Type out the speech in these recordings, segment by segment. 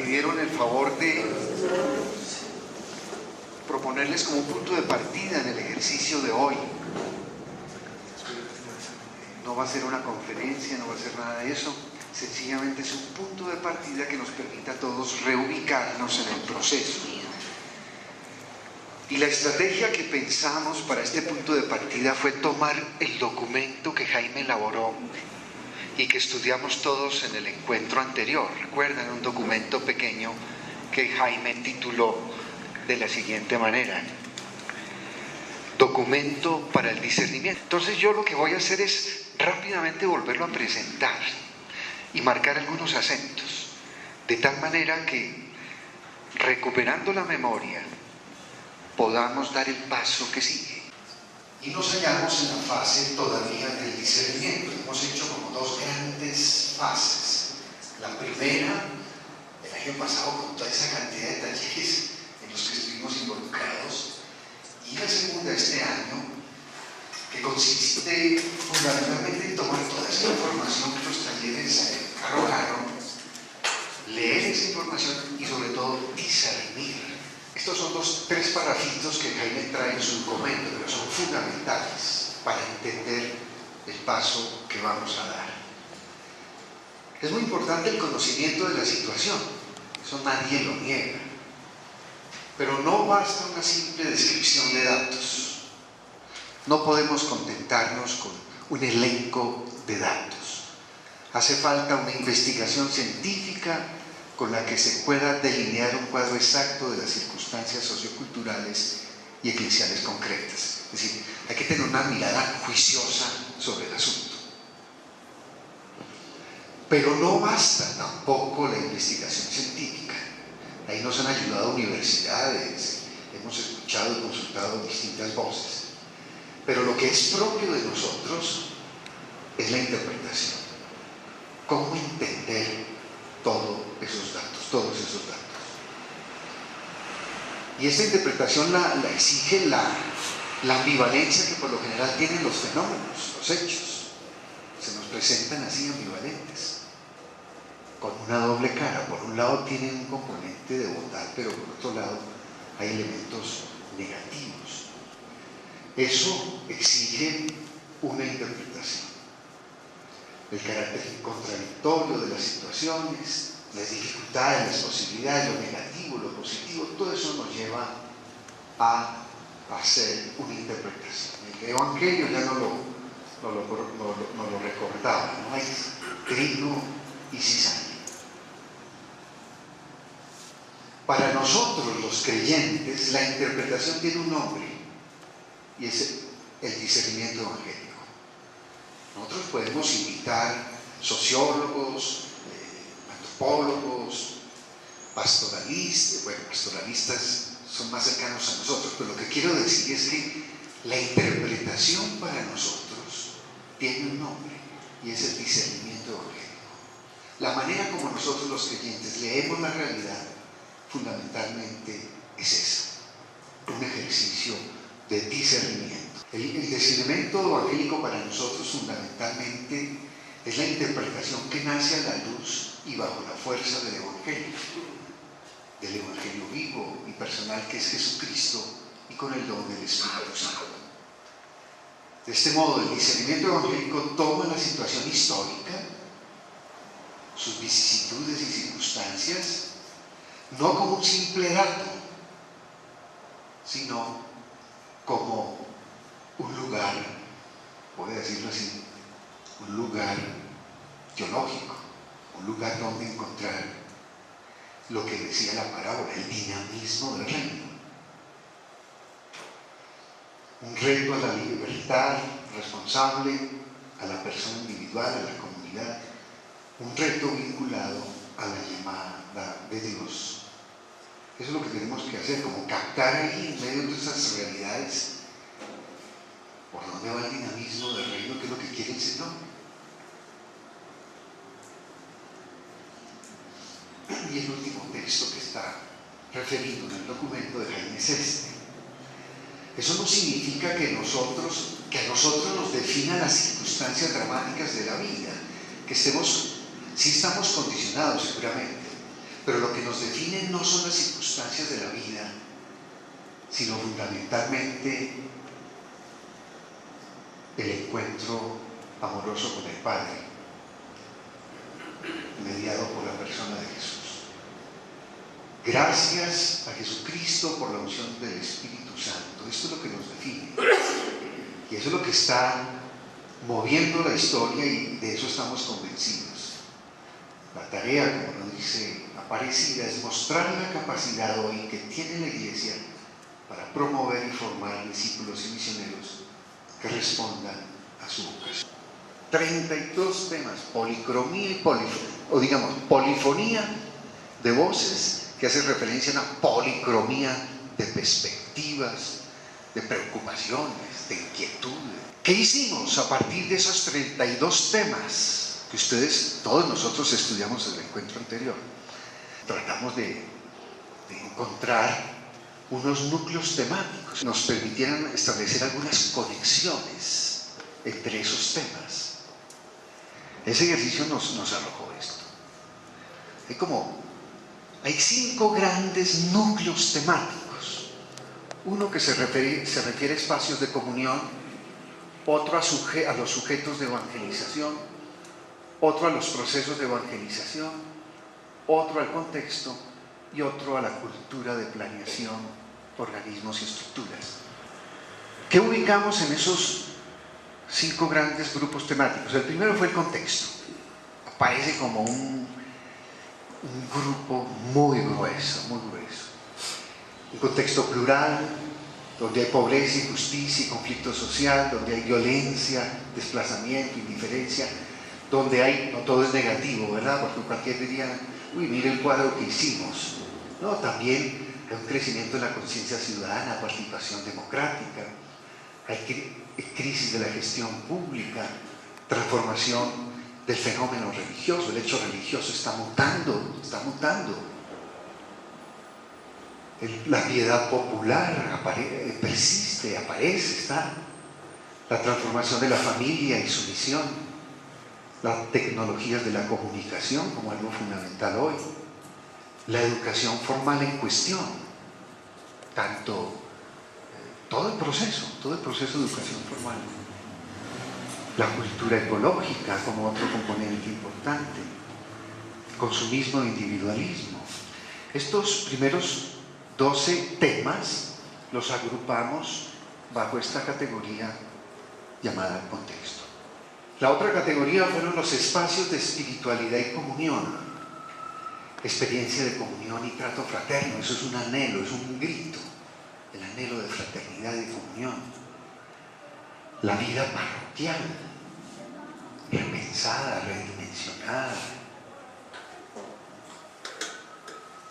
pidieron el favor de proponerles como un punto de partida en el ejercicio de hoy. No va a ser una conferencia, no va a ser nada de eso, sencillamente es un punto de partida que nos permita a todos reubicarnos en el proceso. Y la estrategia que pensamos para este punto de partida fue tomar el documento que Jaime elaboró y que estudiamos todos en el encuentro anterior. Recuerdan, un documento pequeño que Jaime tituló de la siguiente manera: Documento para el discernimiento. Entonces yo lo que voy a hacer es rápidamente volverlo a presentar y marcar algunos acentos, de tal manera que, recuperando la memoria, podamos dar el paso que sigue. Y nos hallamos en la fase todavía del discernimiento. Hemos hecho como dos grandes fases. La primera, el año pasado, con toda esa cantidad de talleres en los que estuvimos involucrados, y la segunda este año, que consiste fundamentalmente en tomar toda esa información que los talleres arrojaron, leer esa información y sobre todo discernir. Estos son los tres párrafitos que Jaime trae en su documento, pero son fundamentales para entender el paso que vamos a dar. Es muy importante el conocimiento de la situación, eso nadie lo niega, pero no basta una simple descripción de datos. No podemos contentarnos con un elenco de datos. Hace falta una investigación científica con la que se pueda delinear un cuadro exacto de las circunstancias socioculturales y eclesiales concretas. Es decir, hay que tener una mirada juiciosa sobre el asunto. Pero no basta tampoco la investigación científica. Ahí nos han ayudado universidades, hemos escuchado y consultado distintas voces. Pero lo que es propio de nosotros es la interpretación. ¿Cómo entender todos esos datos? Y esta interpretación la exige la ambivalencia que por lo general tienen los fenómenos, los hechos. Se nos presentan así ambivalentes, con una doble cara. Por un lado tienen un componente de bondad, pero por otro lado hay elementos negativos. Eso exige una interpretación. El carácter contradictorio de las situaciones, las dificultades, las posibilidades, lo negativo, lo positivo, todo eso nos lleva a hacer una interpretación. El Evangelio ya no lo recordaba, no hay trigo y cizaña. Para nosotros los creyentes la interpretación tiene un nombre y es el discernimiento evangélico. Nosotros podemos invitar sociólogos, antropólogos, pastoralistas son más cercanos a nosotros, pero lo que quiero decir es que la interpretación para nosotros tiene un nombre y es el discernimiento evangélico. La manera como nosotros los creyentes leemos la realidad fundamentalmente es esa, un ejercicio de discernimiento. El discernimiento evangélico para nosotros fundamentalmente es la interpretación que nace a la luz y bajo la fuerza del Evangelio vivo y personal que es Jesucristo y con el don del Espíritu Santo. De este modo, el discernimiento evangélico toma la situación histórica, sus vicisitudes y circunstancias, no como un simple dato, sino como un lugar, voy a decirlo así, un lugar teológico, un lugar donde encontrar lo que decía la parábola, el dinamismo del reino. Un reto a la libertad responsable, a la persona individual, a la comunidad, un reto vinculado a la llamada de Dios. Eso es lo que tenemos que hacer, como captar ahí en medio de esas realidades por dónde va el dinamismo del reino, que es lo que quiere el Señor. Y el último texto que está referido en el documento de Jaime es este. Eso no significa que a nosotros nos definan las circunstancias dramáticas de la vida, que sí estamos condicionados seguramente, Pero lo que nos define no son las circunstancias de la vida, sino fundamentalmente el encuentro amoroso con el Padre, mediado por la persona de Jesús. Gracias a Jesucristo por la unción del Espíritu Santo. Esto es lo que nos define. Y eso es lo que está moviendo la historia, y de eso estamos convencidos. La tarea, como nos dice Aparecida, es mostrar la capacidad hoy que tiene la Iglesia para promover y formar discípulos y misioneros que respondan a su vocación. 32 temas, policromía y polifonía de voces, que hace referencia a una policromía de perspectivas, de preocupaciones, de inquietudes. ¿Qué hicimos a partir de esos 32 temas que ustedes, todos nosotros estudiamos en el encuentro anterior? Tratamos de encontrar unos núcleos temáticos que nos permitieran establecer algunas conexiones entre esos temas. Ese ejercicio nos arrojó esto. Hay 5 grandes núcleos temáticos. Uno que se refiere a espacios de comunión, otro a los sujetos de evangelización, otro a los procesos de evangelización, otro al contexto y otro a la cultura de planeación, organismos y estructuras. ¿Qué ubicamos en esos 5 grandes grupos temáticos? El primero fue el contexto. Aparece como un grupo muy grueso, muy grueso. Un contexto plural, donde hay pobreza, injusticia y conflicto social, donde hay violencia, desplazamiento, indiferencia, donde no todo es negativo, ¿verdad? Porque cualquier diría, uy, mire el cuadro que hicimos. No, también hay un crecimiento de la conciencia ciudadana, participación democrática, hay crisis de la gestión pública, transformación del fenómeno religioso. El hecho religioso está mutando, está mutando. La piedad popular persiste, aparece, está. La transformación de la familia y su misión, las tecnologías de la comunicación como algo fundamental hoy, la educación formal en cuestión, todo el proceso de educación formal, la cultura ecológica como otro componente importante, consumismo e individualismo. Estos primeros 12 temas los agrupamos bajo esta categoría llamada contexto. La otra categoría fueron los espacios de espiritualidad y comunión, experiencia de comunión y trato fraterno. Eso es un anhelo, es un grito, el anhelo de fraternidad y de comunión. La vida parroquial, repensada, redimensionada.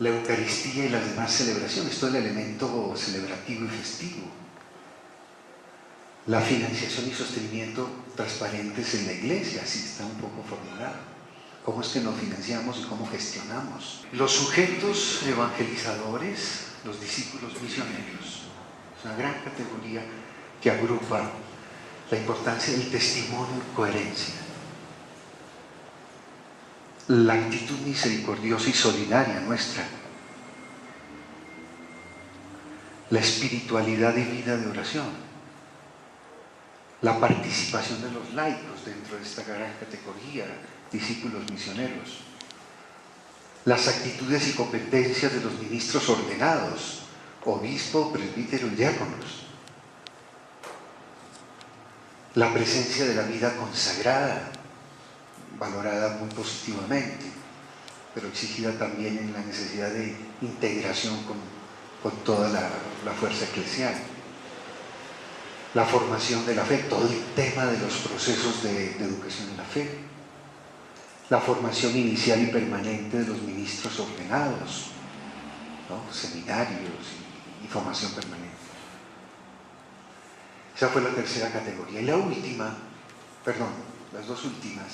La Eucaristía y las demás celebraciones, todo el elemento celebrativo y festivo. La financiación y sostenimiento transparentes en la Iglesia, así está un poco formulado. ¿Cómo es que nos financiamos y cómo gestionamos? Los sujetos evangelizadores, los discípulos misioneros. Es una gran categoría que agrupa la importancia del testimonio y coherencia. La actitud misericordiosa y solidaria nuestra. La espiritualidad y vida de oración. La participación de los laicos dentro de esta gran categoría, discípulos misioneros. Las actitudes y competencias de los ministros ordenados, obispo, presbítero y diáconos. La presencia de la vida consagrada, valorada muy positivamente, pero exigida también en la necesidad de integración con toda la fuerza eclesial. La formación de la fe, todo el tema de los procesos de educación en la fe. La formación inicial y permanente de los ministros ordenados, ¿no? Seminarios y formación permanente. Esa fue la tercera categoría. Y las dos últimas,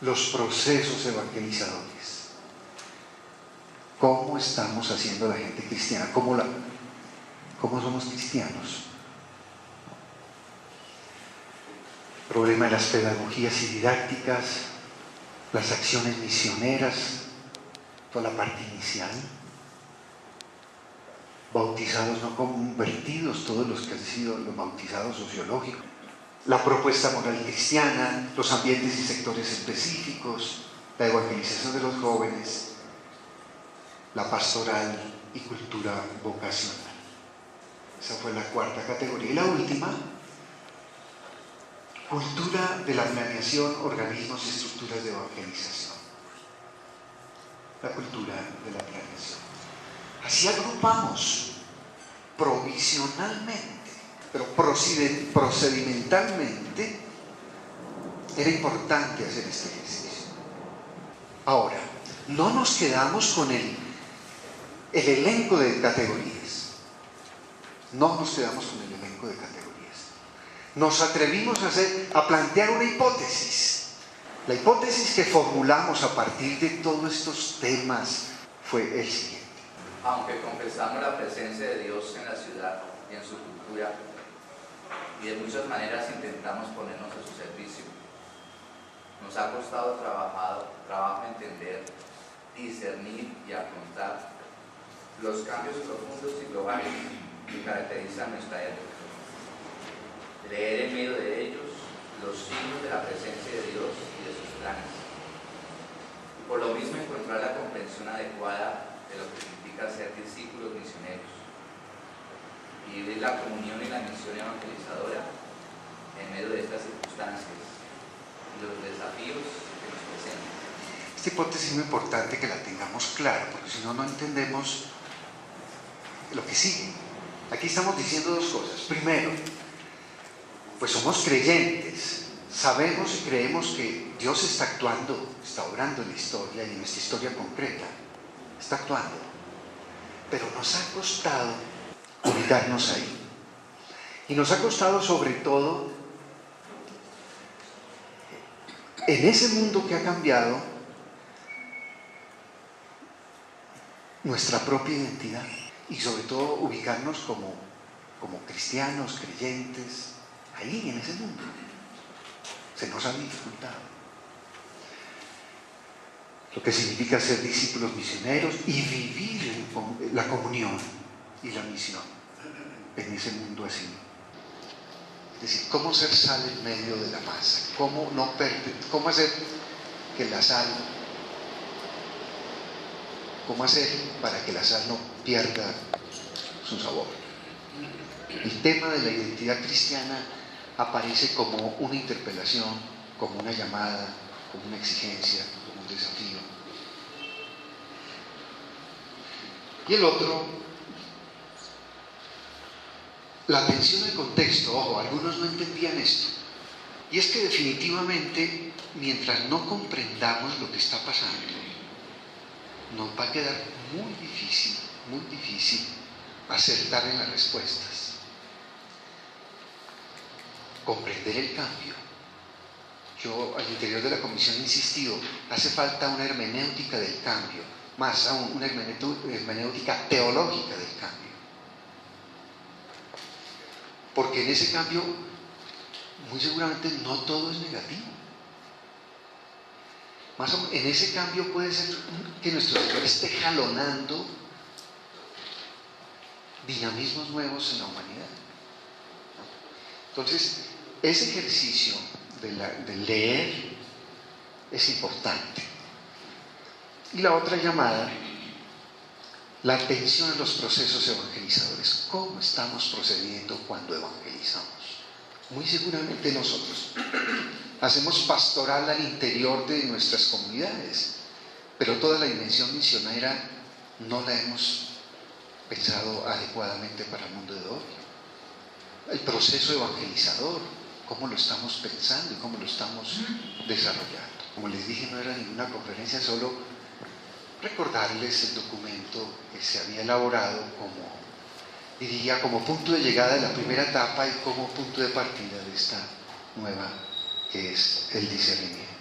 los procesos evangelizadores. ¿Cómo estamos haciendo a la gente cristiana? ¿Cómo somos cristianos? El problema de las pedagogías y didácticas, las acciones misioneras, toda la parte inicial. Bautizados no convertidos, todos los que han sido los bautizados sociológicos. La propuesta moral cristiana, los ambientes y sectores específicos, la evangelización de los jóvenes, la pastoral y cultura vocacional. Esa fue la cuarta categoría. Y la última, cultura de la planeación, organismos y estructuras de evangelización. La cultura de la planeación. Así agrupamos provisionalmente, pero procedimentalmente era importante hacer este ejercicio. Ahora, no nos quedamos con el elenco de categorías. No nos quedamos con el elenco de categorías. Nos atrevimos a plantear una hipótesis. La hipótesis que formulamos a partir de todos estos temas fue el siguiente. Aunque confesamos la presencia de Dios en la ciudad y en su cultura, y de muchas maneras intentamos ponernos a su servicio, nos ha costado trabajo entender, discernir y afrontar los cambios profundos y globales que caracterizan nuestra época. Leer en medio de ellos los signos de la presencia de Dios y de sus planes. Y por lo mismo encontrar la comprensión adecuada de lo que significa ser discípulos misioneros y vivir la comunión y la misión evangelizadora en medio de estas circunstancias y los desafíos que nos presentan. Esta hipótesis es muy importante que la tengamos clara, porque si no, no entendemos lo que sigue. Aquí estamos diciendo dos cosas. Primero, pues somos creyentes, sabemos y creemos que Dios está actuando, está obrando en la historia y en nuestra historia concreta, está actuando. Pero nos ha costado ubicarnos ahí. Y nos ha costado sobre todo en ese mundo que ha cambiado nuestra propia identidad y sobre todo ubicarnos como cristianos, creyentes, ahí en ese mundo. Se nos ha dificultado. Lo que significa ser discípulos misioneros y vivir la comunión y la misión en ese mundo así. Es decir, cómo ser sal en medio de la masa, cómo hacer que la sal, cómo hacer para que la sal no pierda su sabor. El tema de la identidad cristiana aparece como una interpelación, como una llamada, como una exigencia, como un desafío. Y el otro, la atención al contexto. Ojo, algunos no entendían esto. Y es que definitivamente, mientras no comprendamos lo que está pasando, nos va a quedar muy difícil acertar en las respuestas. Comprender el cambio. Yo al interior de la comisión he insistido, hace falta una hermenéutica del cambio, más aún una hermenéutica teológica del cambio. Porque en ese cambio, muy seguramente no todo es negativo. Más aún, en ese cambio puede ser que nuestro Señor esté jalonando dinamismos nuevos en la humanidad. Entonces, ese ejercicio de leer es importante. Y la otra llamada, la atención a los procesos evangelizadores. ¿Cómo estamos procediendo cuando evangelizamos? Muy seguramente nosotros hacemos pastoral al interior de nuestras comunidades, pero toda la dimensión misionera no la hemos pensado adecuadamente para el mundo de hoy. El proceso evangelizador, cómo lo estamos pensando y cómo lo estamos desarrollando. Como les dije, no era ninguna conferencia, solo recordarles el documento que se había elaborado como punto de llegada de la primera etapa y como punto de partida de esta nueva, que es el discernimiento.